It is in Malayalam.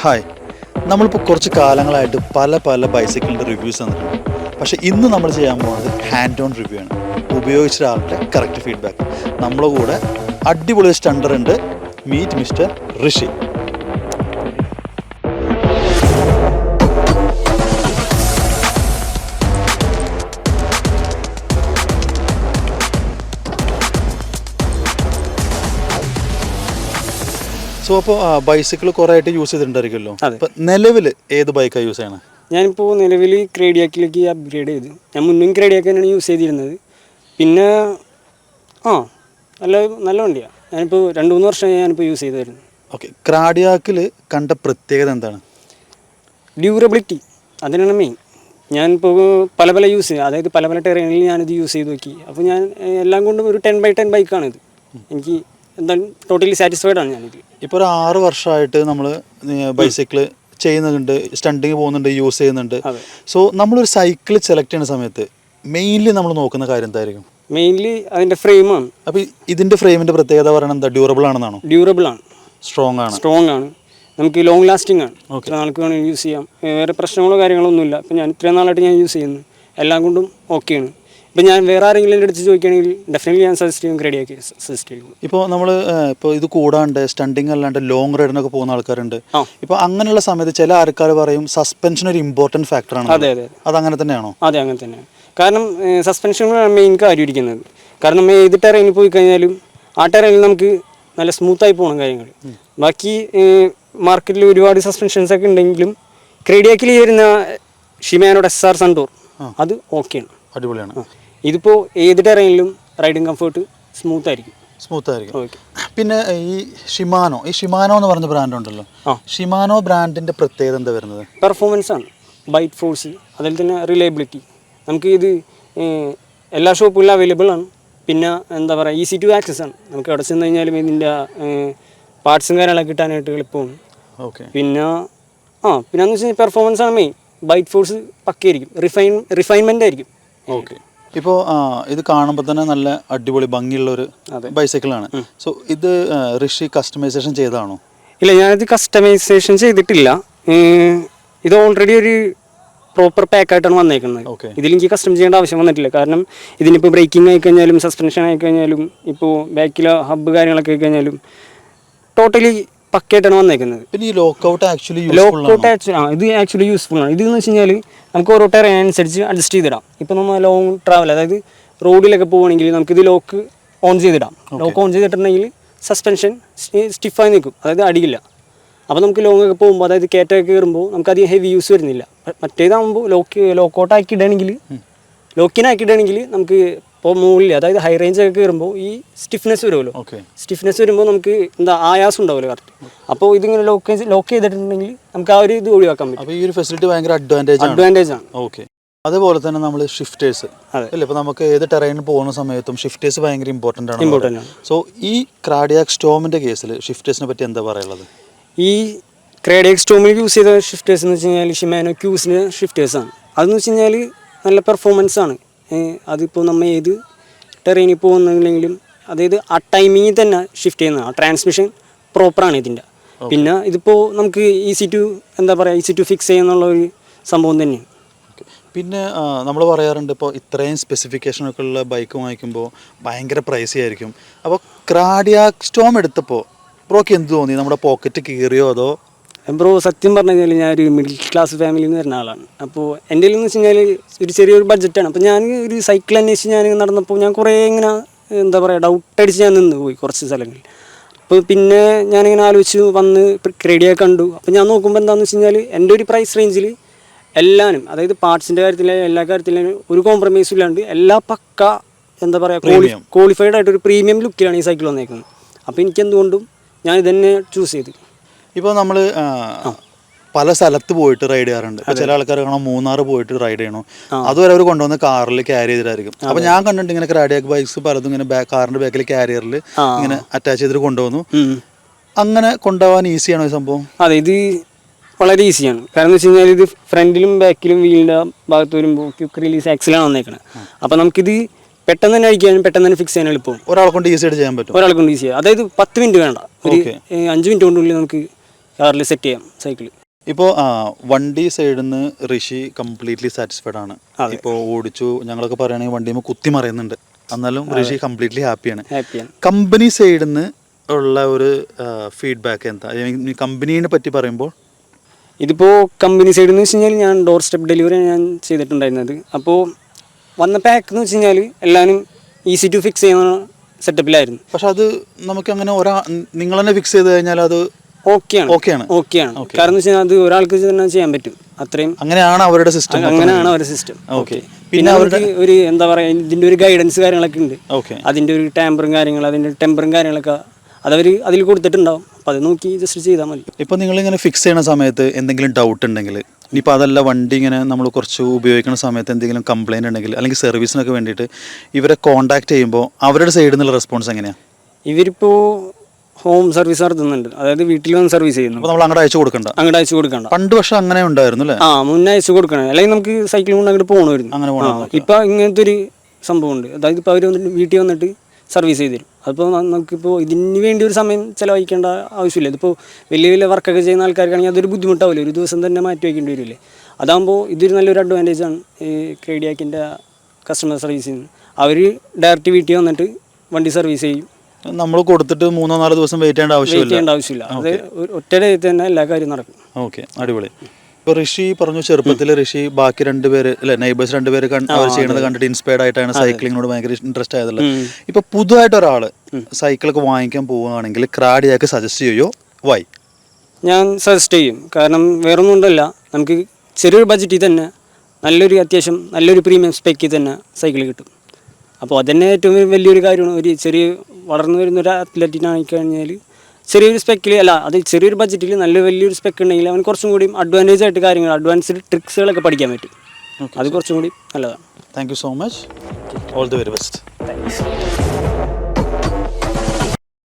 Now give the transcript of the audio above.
ഹായ്, നമ്മളിപ്പോൾ കുറച്ച് കാലങ്ങളായിട്ട് പല ബൈസൈക്കിളിൻ്റെ റിവ്യൂസ് തന്നിട്ടുണ്ട്. പക്ഷേ ഇന്ന് നമ്മൾ ചെയ്യാൻ പോകുന്നത് ഹാൻഡ് ഓൺ റിവ്യൂ ആണ്. ഉപയോഗിച്ച ഒരാളുടെ കറക്റ്റ് ഫീഡ്ബാക്ക്. നമ്മുടെ കൂടെ അടിപൊളി സ്റ്റണ്ടർ ഉണ്ട്. മീറ്റ് മിസ്റ്റർ ഋഷി. സോ അപ്പോൾ ബൈസിക്കിൾ കുറേ ആയിട്ട് യൂസ് ചെയ്തിട്ടുണ്ടായിരിക്കുമല്ലോ. അപ്പോൾ നിലവിൽ ഏത് ബൈക്കാണ് യൂസ് ചെയ്യണത്? ഞാനിപ്പോൾ നിലവിൽ ക്രേഡിയാക്കിലേക്ക് അപ്ഗ്രേഡ് ചെയ്തു. ഞാൻ മുന്നും ക്രേഡിയാക്കി തന്നെയാണ് യൂസ് ചെയ്തിരുന്നത്. പിന്നെ നല്ല വണ്ടിയാണ്. ഞാനിപ്പോൾ 2-3 വർഷമായി ഞാനിപ്പോൾ യൂസ് ചെയ്തായിരുന്നു. ഓക്കെ, ക്രാഡിയാക്കിൽ കണ്ട പ്രത്യേകത എന്താണ്? ഡ്യൂറബിലിറ്റി, അതിനാണ് മെയിൻ. ഞാനിപ്പോൾ പല യൂസ് ചെയ്യും, അതായത് പല ടെറൈനിൽ ഞാനിത് യൂസ് ചെയ്ത് നോക്കി. അപ്പോൾ ഞാൻ എല്ലാം കൊണ്ടും ഒരു 10x10 ബൈക്കാണിത്. എനിക്ക് എന്തായാലും ടോട്ടലി സാറ്റിസ്ഫൈഡ് ആണ് ഞാനിത്. ഇപ്പോൾ ഒരു 6 വർഷമായിട്ട് നമ്മൾ ബൈസൈക്കിൾ ചെയ്യുന്നുണ്ട്, സ്റ്റണ്ടിങ് പോകുന്നുണ്ട്, യൂസ് ചെയ്യുന്നുണ്ട്. സോ നമ്മളൊരു സൈക്കിൾ സെലക്ട് ചെയ്യുന്ന സമയത്ത് മെയിൻലി നമ്മൾ നോക്കുന്ന കാര്യം എന്തായിരിക്കും? മെയിൻലി അതിൻ്റെ ഫ്രെയിമാണ്. അപ്പോൾ ഇതിൻ്റെ ഫ്രെയിമിൻ്റെ പ്രത്യേകത പറയുന്നത് എന്താ? ഡ്യൂറബിൾ ആണെന്നാണോ? ഡ്യൂറബിൾ ആണ്, സ്ട്രോങ് ആണ്, നമുക്ക് ലോങ് ലാസ്റ്റിംഗ് ആണ്. ഇത്ര നാൾക്ക് വേണമെങ്കിൽ യൂസ് ചെയ്യാം. വേറെ പ്രശ്നങ്ങളോ കാര്യങ്ങളോ ഒന്നുമില്ല. ഇപ്പോൾ ഞാൻ ഇത്രയും നാളായിട്ട് ഞാൻ യൂസ് ചെയ്യുന്നു, എല്ലാം കൊണ്ടും ഓക്കെയാണ്. ഇപ്പോൾ ഞാൻ വേറെ ആരെങ്കിലും എൻ്റെ അടുത്ത് ചോദിക്കുകയാണെങ്കിൽ ഡെഫിനറ്റ്ലി ഞാൻ സജസ്റ്റ് ചെയ്യും, ക്രേഡിയാക്കി സജസ്റ്റ് ചെയ്യും. ഇപ്പോൾ നമ്മൾ ഇപ്പോൾ ഇത് കൂടാണ്ട് സ്റ്റണ്ടിങ് അല്ലാണ്ട് ലോങ് റൈഡിനൊക്കെ പോകുന്ന ആൾക്കാരുണ്ട്. ഇപ്പോൾ അങ്ങനെയുള്ള സമയത്ത് ചില ആൾക്കാർ പറയും സസ്പെൻഷൻ ഒരു ഇമ്പോർട്ടൻറ്റ് ഫാക്ടറാണ്. അതെ, അതങ്ങനെ തന്നെയാണോ? അതെ, അങ്ങനെ തന്നെയാണ്. കാരണം സസ്പെൻഷനാണ് മെയിൻ കാര്യം ഇരിക്കുന്നത്. കാരണം നമ്മൾ ഏത് ടെറൈനിൽ പോയി കഴിഞ്ഞാലും ആ ടെറൈനിൽ നമുക്ക് നല്ല സ്മൂത്തായി പോകണം കാര്യങ്ങൾ. ബാക്കി മാർക്കറ്റിൽ ഒരുപാട് സസ്പെൻഷൻസ് ഒക്കെ ഉണ്ടെങ്കിലും ക്രേഡിയാക്കിൽ വരുന്ന ഷിമാനോയുടെ SR സൺടൂർ അത് ഓക്കെയാണ്, അടിപൊളിയാണ്. ഇതിപ്പോൾ ഏത് ടെറൈനിലും റൈഡിങ് കംഫർട്ട് സ്മൂത്ത് ആയിരിക്കും. ഓക്കെ. പിന്നെ ഈ ഷിമാനോ എന്ന് പറഞ്ഞ ബ്രാൻഡ് ഉണ്ടല്ലോ, ഷിമാനോ ബ്രാൻഡിൻ്റെ പ്രത്യേകത എന്താ വരുന്നത്? പെർഫോമൻസ് ആണ്, ബൈറ്റ് ഫോഴ്സ്, അതിൽ തന്നെ റിലയബിലിറ്റി. നമുക്ക് ഇത് എല്ലാ ഷോപ്പുകളിലും അവൈലബിൾ ആണ്. പിന്നെ എന്താ പറയുക, ഈസി ടു ആക്സസ് ആണ്. നമുക്ക് അവിടെ ചെന്ന് കഴിഞ്ഞാലും ഇതിൻ്റെ പാർട്സും കാര്യങ്ങളൊക്കെ കിട്ടാനായിട്ട് എളുപ്പമാണ്. ഓക്കെ. പിന്നെ എന്ന് വെച്ച് കഴിഞ്ഞാൽ പെർഫോമൻസ് ആണ് മെയിൻ. ബൈറ്റ് ഫോഴ്സ് പക്കയായിരിക്കും, റിഫൈൻമെൻ്റ് ആയിരിക്കും. ഓക്കെ. ഇപ്പോൾ ഇത് കാണുമ്പോൾ തന്നെ നല്ല അടിപൊളി ഭംഗിയുള്ളൊരു ബൈസൈക്കിളാണ്. സോ ഇത് ഋഷി കസ്റ്റമൈസേഷൻ ചെയ്തതാണോ? ഇല്ല, ഞാനിത് കസ്റ്റമൈസേഷൻ ചെയ്തിട്ടില്ല. ഇത് ഓൾറെഡി ഒരു പ്രോപ്പർ പാക്കായിട്ടാണ് വന്നേക്കുന്നത്. ഇതിലെനിക്ക് കസ്റ്റം ചെയ്യേണ്ട ആവശ്യം വന്നിട്ടില്ല. കാരണം ഇതിനിപ്പോൾ ബ്രേക്കിംഗ് ആയിക്കഴിഞ്ഞാലും സസ്പെൻഷൻ ആയിക്കഴിഞ്ഞാലും ഇപ്പോൾ ബാക്കിലെ ഹബ്ബ് കാര്യങ്ങളൊക്കെ ആയിക്കഴിഞ്ഞാലും ടോട്ടലി പക്കയായിട്ടാണ് വന്നേക്കുന്നത്. പിന്നെ ഈ ലോക്കൗട്ട് ഇത് ആക്ച്വലി യൂസ്ഫുൾ ആണ്. ഇതെന്ന് വെച്ച് കഴിഞ്ഞാൽ നമുക്ക് ഓരോ ടെറൈൻ അനുസരിച്ച് അഡ്ജസ്റ്റ് ചെയ്തിടാം. ഇപ്പോൾ നമ്മൾ ലോങ് ട്രാവൽ, അതായത് റോഡിലൊക്കെ പോവുകയാണെങ്കിൽ നമുക്കിത് ലോക്ക് ഓൺ ചെയ്തിടാം. ലോക്ക് ഓൺ ചെയ്തിട്ടുണ്ടെങ്കിൽ സസ്പെൻഷൻ സ്റ്റിഫായി നിൽക്കും, അതായത് അടിയില്ല. അപ്പോൾ നമുക്ക് ലോങ് ഒക്കെ പോകുമ്പോൾ, അതായത് കയറ്റമൊക്കെ കയറുമ്പോൾ നമുക്കധികം ഹെവി യൂസ് വരുന്നില്ല. മറ്റേതാകുമ്പോൾ ലോക്കിനാക്കിയിടുകയാണെങ്കിൽ നമുക്ക് ഇപ്പോൾ മുകളിൽ, അതായത് ഹൈ റേഞ്ച് ഒക്കെ കയറുമ്പോൾ ഈ സ്റ്റിഫ്നെസ് വരുമല്ലോ. സ്റ്റിഫ്നെസ് വരുമ്പോൾ നമുക്ക് ആയാസം ഉണ്ടാവില്ല കറക്റ്റ്. അപ്പോൾ ഇതിങ്ങനെ ലോക്ക് ചെയ്തിട്ടുണ്ടെങ്കിൽ നമുക്ക് ആ ഒരു ഇത് ഒഴിവാക്കാൻ പറ്റും. അപ്പോൾ ഈ ഒരു ഫെസിലിറ്റി ഭയങ്കര അഡ്വാൻറ്റേജ് ആണ്. ഓക്കെ. അതേപോലെ തന്നെ നമ്മൾ ഷിഫ്റ്റേഴ്സ് അല്ലേ, ഇപ്പോൾ നമുക്ക് ഏത് ടെറൈനിൽ പോകുന്ന സമയത്തും ഷിഫ്റ്റേഴ്സ് ഭയങ്കര ഇമ്പോർട്ടൻ്റ് ആണ്. സോ ഈ ക്രാഡിയാക് സ്റ്റോമിൻ്റെ കേസിൽ ഷിഫ്റ്റേഴ്സിനെ പറ്റി എന്താ പറയുള്ളത്? ഈ ക്രാഡിയാക് സ്റ്റോമിൽ യൂസ് ചെയ്ത ഷിഫ്റ്റേഴ്സ് എന്ന് വെച്ച് കഴിഞ്ഞാൽ ഷിമാനോ ക്യൂസിൻ്റെ ഷിഫ്റ്റേഴ്സാണ്. അതെന്ന് വെച്ച് കഴിഞ്ഞാൽ നല്ല പെർഫോമൻസ് ആണ്. അതിപ്പോൾ നമ്മൾ ഏത് ടെറൈനിൽ പോകുന്നില്ലെങ്കിലും, അതായത് ആ ടൈമിങ്ങിൽ തന്നെ ഷിഫ്റ്റ് ചെയ്യുന്നത്, ആ ട്രാൻസ്മിഷൻ പ്രോപ്പറാണ് ഇതിൻ്റെ. പിന്നെ ഇതിപ്പോൾ നമുക്ക് ഈസി ടു ഫിക്സ് ചെയ്യുന്നുള്ള ഒരു സംഭവം തന്നെയാണ്. പിന്നെ നമ്മൾ പറയാറുണ്ട് ഇപ്പോൾ ഇത്രയും സ്പെസിഫിക്കേഷനൊക്കെ ഉള്ള ബൈക്ക് വാങ്ങിക്കുമ്പോൾ ഭയങ്കര പ്രൈസി ആയിരിക്കും. അപ്പോൾ ക്രാഡിയാക് സ്റ്റോം എടുത്തപ്പോൾ ബ്രോക്ക് എന്ത് തോന്നി? നമ്മുടെ പോക്കറ്റ് കീറിയോ അതോ? ബ്രോ, സത്യം പറഞ്ഞു കഴിഞ്ഞാൽ ഞാനൊരു മിഡിൽ ക്ലാസ് ഫാമിലിയിൽ നിന്ന് വരുന്ന ആളാണ്. അപ്പോൾ എൻ്റെ എന്ന് വെച്ച് കഴിഞ്ഞാൽ ഒരു ചെറിയൊരു ബഡ്ജറ്റാണ്. അപ്പോൾ ഞാൻ ഒരു സൈക്കിൾ അന്വേഷിച്ച് ഞാൻ നടന്നപ്പോൾ ഞാൻ കുറേ ഇങ്ങനെ ഡൗട്ട് അടിച്ച് ഞാൻ നിന്ന് പോയി കുറച്ച് സ്ഥലങ്ങളിൽ. അപ്പോൾ പിന്നെ ഞാനിങ്ങനെ ആലോചിച്ച് വന്ന് ക്രേഡിയാക് കണ്ടു. അപ്പോൾ ഞാൻ നോക്കുമ്പോൾ എന്താണെന്ന് വെച്ച് കഴിഞ്ഞാൽ എൻ്റെ ഒരു പ്രൈസ് റേഞ്ചിൽ എല്ലാവരും, അതായത് പാർട്സിൻ്റെ കാര്യത്തിലും എല്ലാ കാര്യത്തിലും ഒരു കോംപ്രമൈസും ഇല്ലാണ്ട് എല്ലാ പക്ക ക്വാളിഫൈഡ് ആയിട്ടൊരു പ്രീമിയം ലുക്കിലാണ് ഈ സൈക്കിൾ വന്നേക്കുന്നത്. അപ്പോൾ എനിക്കെന്തുകൊണ്ടും ഞാൻ ഇതന്നെ ചൂസ് ചെയ്തു. ഇപ്പോൾ നമ്മൾ പല സ്ഥലത്ത് പോയിട്ട് റൈഡ് ചെയ്യാറുണ്ട്. ഇപ്പോൾ ചില ആൾക്കാർ കാണാം മൂന്നാർ പോയിട്ട് റൈഡ് ചെയ്യണോ, അതുവരെ അവർ കൊണ്ടുവന്ന് കാറിൽ ക്യാരി ചെയ്തിട്ടായിരിക്കും. അപ്പോൾ ഞാൻ കണ്ടിട്ട് ഇങ്ങനെ ക്രാഡിയാക് ബൈക്സ് പലതും ഇങ്ങനെ കാറിൻ്റെ ബാക്കിൽ ക്യാരിയറിൽ ഇങ്ങനെ അറ്റാച്ച് ചെയ്തിട്ട് കൊണ്ടുവന്നു. അങ്ങനെ കൊണ്ടുപോകാൻ ഈസിയാണോ ഈ സംഭവം? അതെ, ഇത് വളരെ ഈസിയാണ്. കാരണം എന്ന് വെച്ച് കഴിഞ്ഞാൽ ഇത് ഫ്രണ്ടിലും ബാക്കിലും വീലിൻ്റെ ഭാഗത്ത് വരുമ്പോൾ ക്വിക്ക് റിലീസ് ആക്സിലാണ് വന്നേക്കുന്നത്. അപ്പോൾ നമുക്കിത് പെട്ടെന്ന് തന്നെ അഴിക്കാനും പെട്ടെന്ന് തന്നെ ഫിക്സ് ചെയ്യാൻ എളുപ്പം. ഒരാളെ കൊണ്ട് ഈസി ആയിട്ട് ചെയ്യാൻ പറ്റും. ഒരാളെ കൊണ്ട് ഈസിയാണ്, അതായത് 10 മിനിറ്റ് വേണ്ട, ഒരു 5 മിനിറ്റ് കൊണ്ടുള്ളിൽ നമുക്ക് കാറിൽ സെറ്റ് ചെയ്യാം സൈക്കിൾ. ഇപ്പോൾ വണ്ടി സൈഡിൽ നിന്ന് ഋഷി കംപ്ലീറ്റ്ലി സാറ്റിസ്ഫൈഡ് ആണ്. ഇപ്പോൾ ഓടിച്ചു ഞങ്ങളൊക്കെ പറയുകയാണെങ്കിൽ വണ്ടിയിൽ കുത്തി മറിയുന്നുണ്ട്, എന്നാലും ഋഷി കംപ്ലീറ്റ്ലി ഹാപ്പിയാണ്. കമ്പനി സൈഡിൽ നിന്ന് ഉള്ള ഒരു ഫീഡ്ബാക്ക് എന്താ? കമ്പനീനെ പറ്റി പറയുമ്പോൾ ഇതിപ്പോൾ കമ്പനി സൈഡിൽ നിന്ന് വെച്ച് കഴിഞ്ഞാൽ ഞാൻ ഡോർ സ്റ്റെപ്പ് ഡെലിവറി ഞാൻ ചെയ്തിട്ടുണ്ടായിരുന്നത്. അപ്പോൾ വന്ന പാക്ക് എന്ന് വെച്ച് കഴിഞ്ഞാൽ എല്ലാവരും ഈസി ടു ഫിക്സ് ചെയ്യുന്ന സെറ്റപ്പിലായിരുന്നു. പക്ഷെ അത് നമുക്ക് അങ്ങനെ നിങ്ങൾ തന്നെ ഫിക്സ് ചെയ്ത് കഴിഞ്ഞാൽ അത് ഓക്കെയാണ്. കാരണം എന്ന് വെച്ചാൽ അത് ഒരാൾക്ക് തന്നെ ചെയ്യാൻ പറ്റും. അത്രയും അങ്ങനെയാണ് അവരുടെ സിസ്റ്റം. അങ്ങനെയാണ് അവരുടെ സിസ്റ്റം. ഓക്കെ. പിന്നെ അവർക്ക് ഒരു എന്താ പറയുക, ഇതിൻ്റെ ഒരു ഗൈഡൻസ് കാര്യങ്ങളൊക്കെ ഉണ്ട്. അതിൻ്റെ ഒരു ടാമ്പറും കാര്യങ്ങൾ, അതിൻ്റെ ടെമ്പറും കാര്യങ്ങളൊക്കെ അതവർ അതിൽ കൊടുത്തിട്ടുണ്ടാവും. അപ്പോൾ അത് നോക്കി ജസ്റ്റ് ചെയ്താൽ മതി. ഇപ്പോൾ നിങ്ങളിങ്ങനെ ഫിക്സ് ചെയ്യുന്ന സമയത്ത് എന്തെങ്കിലും ഡൗട്ട് ഉണ്ടെങ്കിൽ, ഇനിയിപ്പോൾ അതല്ല വണ്ടി ഇങ്ങനെ നമ്മൾ കുറച്ച് ഉപയോഗിക്കുന്ന സമയത്ത് എന്തെങ്കിലും കംപ്ലയിൻ്റ് ഉണ്ടെങ്കിൽ അല്ലെങ്കിൽ സർവീസിനൊക്കെ വേണ്ടിയിട്ട് ഇവരെ കോൺടാക്ട് ചെയ്യുമ്പോൾ അവരുടെ സൈഡിൽ നിന്നുള്ള റെസ്പോൺസ് എങ്ങനെയാണ്? ഇവരിപ്പോൾ ഹോം സർവീസ് നടത്തുന്നുണ്ട്, അതായത് വീട്ടിൽ വന്ന് സർവീസ് ചെയ്യുന്നു. അപ്പോൾ നമ്മൾ അങ്ങോട്ട് അയച്ചു കൊടുക്കണ്ട. പണ്ട് പക്ഷെ അങ്ങനെ ഉണ്ടായിരുന്നു അല്ലേ? മുന്നേ അയച്ചു കൊടുക്കണം, അല്ലെങ്കിൽ നമുക്ക് സൈക്കിൾ കൊണ്ട് അങ്ങോട്ട് പോകണമായിരുന്നു. അങ്ങനെ പോകണം. ഇപ്പോൾ ഇങ്ങനത്തെ ഒരു സംഭവം ഉണ്ട്, അതായത് ഇപ്പോൾ അവർ വന്നിട്ട് വീട്ടിൽ വന്നിട്ട് സർവീസ് ചെയ്ത് തരും. അതിപ്പോൾ നമുക്കിപ്പോൾ ഇതിന് വേണ്ടി ഒരു സമയം ചിലവഴിക്കേണ്ട ആവശ്യമില്ല. ഇതിപ്പോൾ വലിയ വലിയ വർക്കൊക്കെ ചെയ്യുന്ന ആൾക്കാർക്കാണെങ്കിൽ അതൊരു ബുദ്ധിമുട്ടാവില്ല, ഒരു ദിവസം തന്നെ മാറ്റി വയ്ക്കേണ്ടി വരില്ലേ. അതാകുമ്പോൾ ഇതൊരു നല്ലൊരു അഡ്വാൻറ്റേജാണ് ഈ ക്രേഡിയാക്കിൻ്റെ കസ്റ്റമർ സർവീസിൽ നിന്ന്. അവർ ഡയറക്റ്റ് വീട്ടിൽ വന്നിട്ട് വണ്ടി സർവീസ് ചെയ്യും. നമ്മൾ കൊടുത്തിട്ട് 3-4 ദിവസം വെയിറ്റ് ചെയ്യേണ്ട ആവശ്യമില്ല. അത് ഒറ്റ ഡേയിൽ തന്നെ എല്ലാ കാര്യം നടക്കും. ഓക്കെ, അടിപൊളി. ഇപ്പോൾ ഋഷി പറഞ്ഞു ചെറുപ്പത്തിൽ ഋഷി ബാക്കി 2 പേര് അല്ലെ നെയ്ബേഴ്സ് 2 പേര് അവർ ചെയ്യുന്നത് കണ്ടിട്ട് ഇൻസ്പയർഡ് ആയിട്ടാണ് സൈക്ലിങ്ങിനോട് ഭയങ്കര ഇൻട്രസ്റ്റ് ആയതല്ല. ഇപ്പൊ പുതുതായിട്ട് ഒരാൾ സൈക്കിളൊക്കെ വാങ്ങിക്കാൻ പോവുകയാണെങ്കിൽ ക്രാഡിയാക്ക് സജസ്റ്റ് ചെയ്യോ? വൈ? ഞാൻ സജസ്റ്റ് ചെയ്യും. കാരണം വേറൊന്നും ഉണ്ടല്ല, നമുക്ക് ചെറിയൊരു ബഡ്ജറ്റിൽ തന്നെ നല്ലൊരു അത്യാവശ്യം നല്ലൊരു പ്രീമിയം സ്പെക്കിൽ തന്നെ സൈക്കിൾ കിട്ടും. അപ്പോൾ അതന്നെ ഏറ്റവും വലിയൊരു കാര്യമാണ്. ഒരു ചെറിയ വളർന്നു വരുന്നൊരു അത്ലറ്റിനായി കഴിഞ്ഞാൽ ചെറിയൊരു സ്പെക്കിൽ അല്ല, അത് ചെറിയൊരു ബഡ്ജറ്റിൽ നല്ല വലിയൊരു സ്പെക്ക് ഉണ്ടെങ്കിൽ അവൻ കുറച്ചും കൂടി അഡ്വാൻറ്റേജ് ആയിട്ട് കാര്യങ്ങൾ, അഡ്വാൻസ്ഡ് ട്രിക്സുകളൊക്കെ പഠിക്കാൻ പറ്റും. അത് കുറച്ചും കൂടി നല്ലതാണ്. Thank you so much. All the very best.